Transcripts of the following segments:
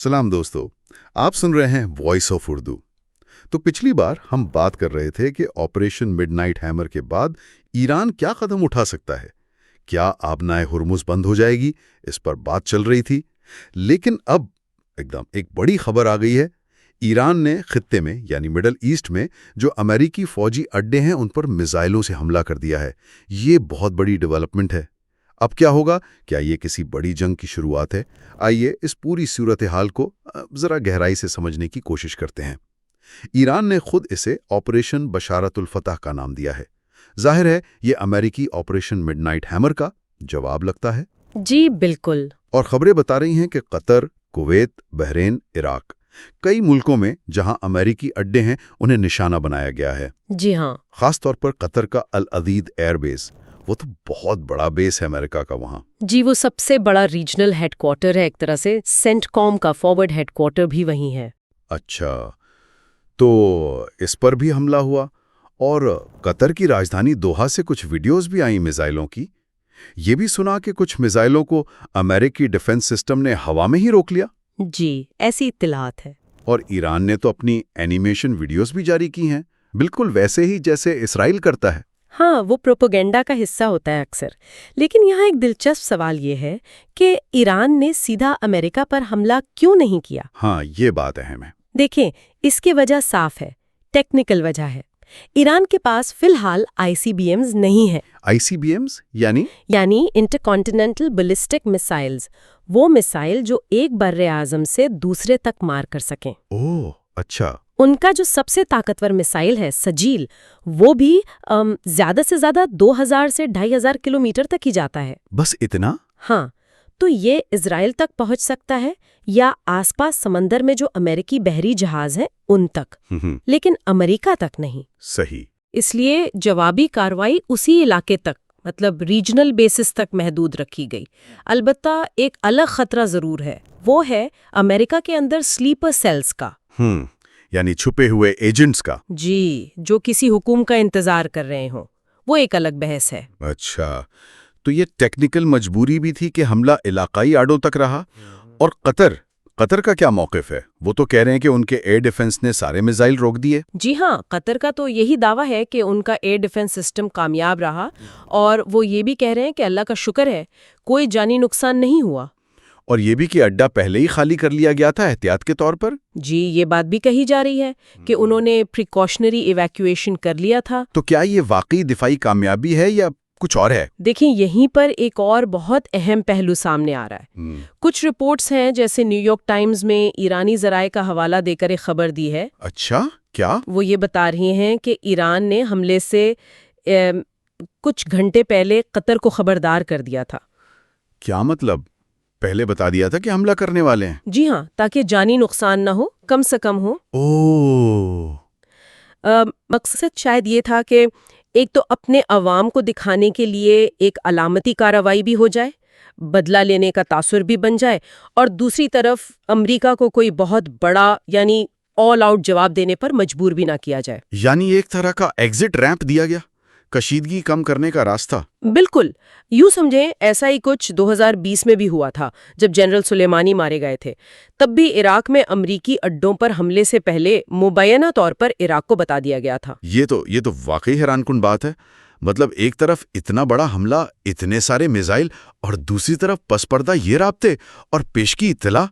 सलाम दोस्तों, आप सुन रहे हैं वॉइस ऑफ उर्दू। तो पिछली बार हम बात कर रहे थे कि ऑपरेशन मिडनाइट हैमर के बाद ईरान क्या कदम उठा सकता है। क्या आबनाए हुर्मुज़ बंद हो जाएगी, इस पर बात चल रही थी। लेकिन अब एकदम एक बड़ी खबर आ गई है। ईरान ने खित्ते में यानी मिडल ईस्ट में जो अमेरिकी फौजी अड्डे हैं उन पर मिसाइलों से हमला कर दिया है। ये बहुत बड़ी डेवलपमेंट है। अब क्या होगा? क्या ये किसी बड़ी जंग की शुरुआत है? आइए इस पूरी सूरत हाल को ज़रा गहराई से समझने की कोशिश करते हैं। ईरान ने खुद इसे ऑपरेशन बशारतुल फतह का नाम दिया है। जाहिर है ये अमेरिकी ऑपरेशन मिडनाइट हैमर का जवाब लगता है। जी बिल्कुल। और खबरें बता रही हैं कि कतर, कुवैत, बहरीन, इराक, कई मुल्कों में जहां अमेरिकी अड्डे हैं उन्हें निशाना बनाया गया है। जी हाँ। खास तौर पर कतर का अल अदीद एयरबेस, वो तो बहुत बड़ा बेस है अमेरिका का वहां। जी, वो सबसे बड़ा रीजनल हेडक्वार्टर है एक तरह से। सेंटकॉम का फॉरवर्ड हेडक्वार्टर भी वहीं है। अच्छा, तो इस पर भी हमला हुआ। और कतर की राजधानी दोहा से कुछ वीडियोस भी आई मिसाइलों की। ये भी सुना कि कुछ मिसाइलों को अमेरिकी डिफेंस सिस्टम ने हवा में ही रोक लिया। जी, ऐसी इत्तलात है। और ईरान ने तो अपनी एनिमेशन वीडियोस भी जारी की हैं, बिल्कुल वैसे ही जैसे इसराइल करता है। हाँ, वो प्रोपेगेंडा का हिस्सा होता है अक्सर। लेकिन यहाँ एक दिलचस्प सवाल ये है कि ईरान ने सीधा अमेरिका पर हमला क्यों नहीं किया? हाँ, ये बात अहम है। देखें, इसकी वजह साफ है, टेक्निकल वजह है। ईरान के पास फिलहाल ICBMs नहीं है। ICBMs यानी इंटरकॉन्टिनेंटल बैलिस्टिक मिसाइल्स, वो मिसाइल जो एक बर्रे आज़म से दूसरे तक मार कर सकें। ओह, अच्छा। उनका जो सबसे ताकतवर मिसाइल है सजील, वो भी ज्यादा से ज्यादा 2000 से 2500 किलोमीटर तक ही जाता है। बस इतना? हाँ, तो ये इजराइल तक पहुंच सकता है या आसपास समंदर में जो अमेरिकी बहरी जहाज हैं उन तक, लेकिन अमेरिका तक नहीं। सही। इसलिए जवाबी कार्रवाई उसी इलाके तक, मतलब रीजनल बेसिस तक महदूद रखी गई। अलबत्ता एक अलग खतरा जरूर है, वो है अमेरिका के अंदर स्लीपर सेल्स का। यानी छुपे हुए एजेंट्स का। जी, जो किसी हुकूम का इंतजार कर रहे हों, वो एक अलग बहस है। अच्छा, तो ये टेक्निकल मजबूरी भी थी कि हमला इलाकाई आड़ों तक रहा। और कतर का क्या मौक़िफ़ है? वो तो कह रहे हैं कि उनके एयर डिफेंस ने सारे मिसाइल रोक दिए। जी हाँ, कतर का तो यही दावा है कि उनका एयर डिफेंस सिस्टम कामयाब रहा, और वो ये भी कह रहे हैं कि अल्लाह का शुक्र है कोई जानी नुकसान नहीं हुआ। और ये भी कि अड्डा पहले ही खाली कर लिया गया था एहतियात के तौर पर। जी, ये बात भी कही जा रही है कि उन्होंने प्रिकॉशनरी इवैक्यूएशन कर लिया था। तो क्या ये वाकई दिफाई कामयाबी है या कुछ और है? देखिए, यहीं पर एक और बहुत अहम पहलू सामने आ रहा है। कुछ रिपोर्ट्स हैं, जैसे न्यूयॉर्क टाइम्स में ईरानी ज़राए का हवाला देकर एक खबर दी है। अच्छा, क्या? वो ये बता रही हैं कि ईरान ने हमले से कुछ घंटे पहले कतर को खबरदार कर दिया था। क्या मतलब? पहले बता दिया था कि हमला करने वाले हैं? जी हाँ, ताकि जानी नुकसान ना हो, कम से कम हो। ओह। मकसद शायद ये था कि एक तो अपने अवाम को दिखाने के लिए एक अलामती कार्रवाई भी हो जाए, बदला लेने का तासुर भी बन जाए, और दूसरी तरफ अमेरिका को कोई बहुत बड़ा यानी ऑल आउट जवाब देने पर मजबूर भी ना किया जाए। यानी एक तरह का एग्जिट रैंप दिया गया, कशीदगी कम करने का रास्ता। बिल्कुल, यूं समझें ऐसा ही कुछ 2020 में भी हुआ था, जब जनरल सुलेमानी मारे गए थे। तब भी इराक में अमरीकी अड्डों पर हमले से पहले मुबैना तौर पर इराक को बता दिया गया था। ये तो वाकई हैरानकुन बात है। मतलब एक तरफ इतना बड़ा हमला, इतने सारे मिसाइल, और दूसरी तरफ पसपर्दा ये राब्ते और पेशगी इत्तला।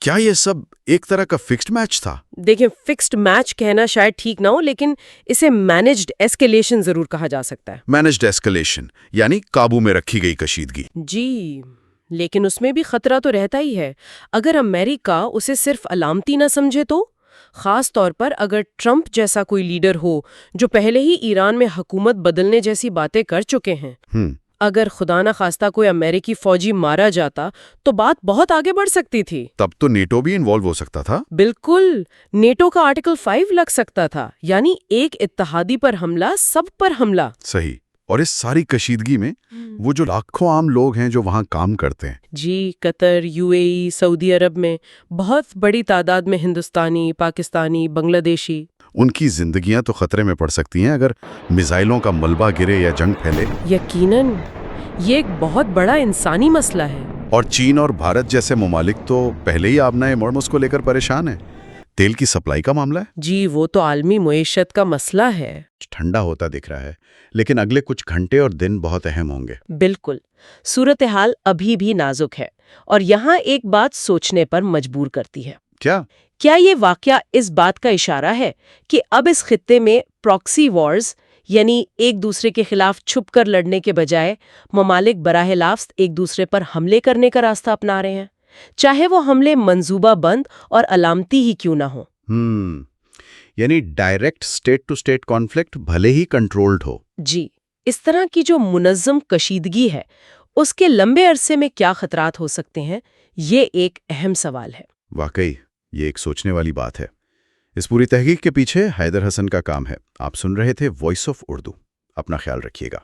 क्या ये सब एक तरह का फिक्स्ड मैच था? देखिए, फिक्स्ड मैच कहना शायद ठीक ना हो, लेकिन इसे मैनेज्ड एस्केलेशन जरूर कहा जा सकता है। मैनेज्ड एस्केलेशन यानी काबू में रखी गई कशीदगी। जी, लेकिन उसमें भी खतरा तो रहता ही है। अगर अमेरिका उसे सिर्फ अलामती ना समझे तो, खास तौर पर अगर ट्रंप जैसा कोई लीडर हो जो पहले ही ईरान में हुकूमत बदलने जैसी बातें कर चुके हैं। अगर खुदा ना खास्ता कोई अमेरिकी फौजी मारा जाता तो बात बहुत आगे बढ़ सकती थी। तब तो नेटो भी इन्वॉल्व हो सकता था। बिल्कुल, नेटो का आर्टिकल 5 लग सकता था, यानी एक इत्तहादी पर हमला, सब पर हमला। सही। और इस सारी कशीदगी में वो जो लाखों आम लोग हैं जो वहाँ काम करते हैं। जी, कतर, UAE, सऊदी अरब में बहुत बड़ी तादाद में हिंदुस्तानी, पाकिस्तानी, बांग्लादेशी, उनकी जिंदगियां तो खतरे में पड़ सकती हैं अगर मिसाइलों का मलबा गिरे या जंग फैले। यकीनन ये एक बहुत बड़ा इंसानी मसला है। اور چین اور بھارت جیسے ممالک تو پہلے ہی آبنائے ہارمز کو لے کر پریشان ہیں۔ تیل کی سپلائی کا معاملہ ہے، جی وہ تو عالمی معیشت کا مسئلہ ہے۔ ٹھنڈا ہوتا دکھ رہا ہے، لیکن اگلے کچھ گھنٹے اور دن بہت اہم ہوں گے۔ بالکل، صورتحال ابھی بھی نازک ہے، اور یہاں ایک بات سوچنے پر مجبور کرتی ہے۔ کیا یہ واقعہ اس بات کا اشارہ ہے کہ اب اس خطے میں پراکسی وارز، یعنی ایک دوسرے کے خلاف چھپ کر لڑنے کے بجائے ممالک براہ راست ایک دوسرے پر حملے کرنے کا راستہ اپنا رہے ہیں، چاہے وہ حملے منصوبہ بند اور علامتی ہی کیوں نہ ہوں؟ یعنی direct state to state conflict بھلے ہی کنٹرولڈ ہو۔ جی، اس طرح کی جو منظم کشیدگی ہے، اس کے لمبے عرصے میں کیا خطرات ہو سکتے ہیں، یہ ایک اہم سوال ہے۔ واقعی یہ ایک سوچنے والی بات ہے۔ اس پوری تحقیق کے پیچھے حیدر حسن کا کام ہے۔ آپ سن رہے تھے وائس آف اردو۔ اپنا خیال رکھیے گا۔